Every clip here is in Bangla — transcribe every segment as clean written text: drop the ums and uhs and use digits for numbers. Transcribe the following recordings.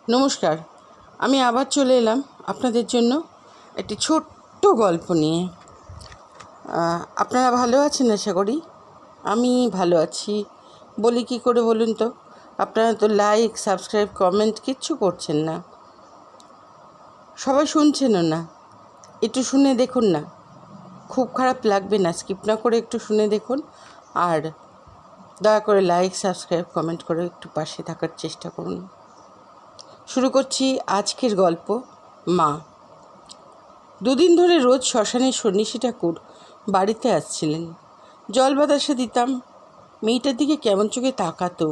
নমস্কার, আমি আবার চলে এলাম আপনাদের জন্য একটি ছোট্ট গল্প নিয়ে। আপনারা ভালো আছেন আশা করি। আমি ভালো আছি। বলি কী করে বলুন তো? আপনারা তো লাইক, সাবস্ক্রাইব, কমেন্ট কিচ্ছু করছেন না। সবাই শুনছেনও না। একটু শুনে দেখুন না, খুব খারাপ লাগবে না। স্কিপ না করে একটু শুনে দেখুন, আর দয়া করে লাইক, সাবস্ক্রাইব, কমেন্ট করে একটু পাশে থাকার চেষ্টা করুন। শুরু করছি আজকের গল্প, মা। দুদিন ধরে রোজ শ্মশানের সন্ন্যাসী ঠাকুর বাড়িতে আসছিলেন। জল বাতাসে দিতাম। মেয়েটার দিকে কেমন চোখে তাকাতো।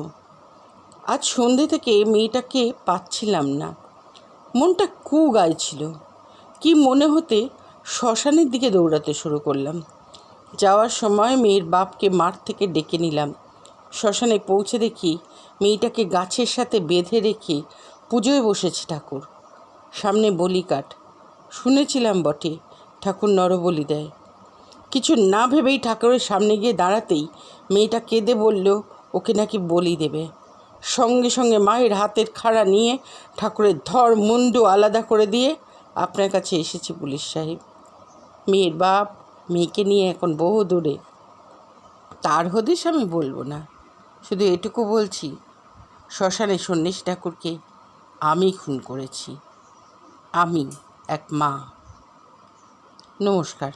আজ সন্ধে থেকে মেয়েটাকে পাচ্ছিলাম না। মনটা গাইছিল। কি মনে হতে শ্মশানের দিকে দৌড়াতে শুরু করলাম। যাওয়ার সময় মেয়ের বাপকে মাঠ থেকে ডেকে নিলাম। শ্মশানে পৌঁছে দেখি মেয়েটাকে গাছের সাথে বেঁধে রেখে পুজোয় বসেছে ঠাকুর। সামনে বলি কাঠ। শুনেছিলাম বটে ঠাকুর নরবলি দেয়। কিছু না ভেবেই ঠাকুরের সামনে গিয়ে দাঁড়াতেই মেয়েটা কেঁদে বলল ওকে নাকি বলি দেবে। সঙ্গে সঙ্গে মায়ের হাতের খাড়া নিয়ে ঠাকুরের ধর মুন্ডু আলাদা করে দিয়ে আপনার কাছে এসেছি পুলিশ সাহেব। মেয়ের বাপ মেয়েকে নিয়ে এখন বহু দূরে। তার হদিস আমি বলবো না, শুধু এটুকু বলছি, শ্মশানে সন্ন্যাসী ঠাকুরকে আমি খুন করেছি। আমি এক মা। নমস্কার।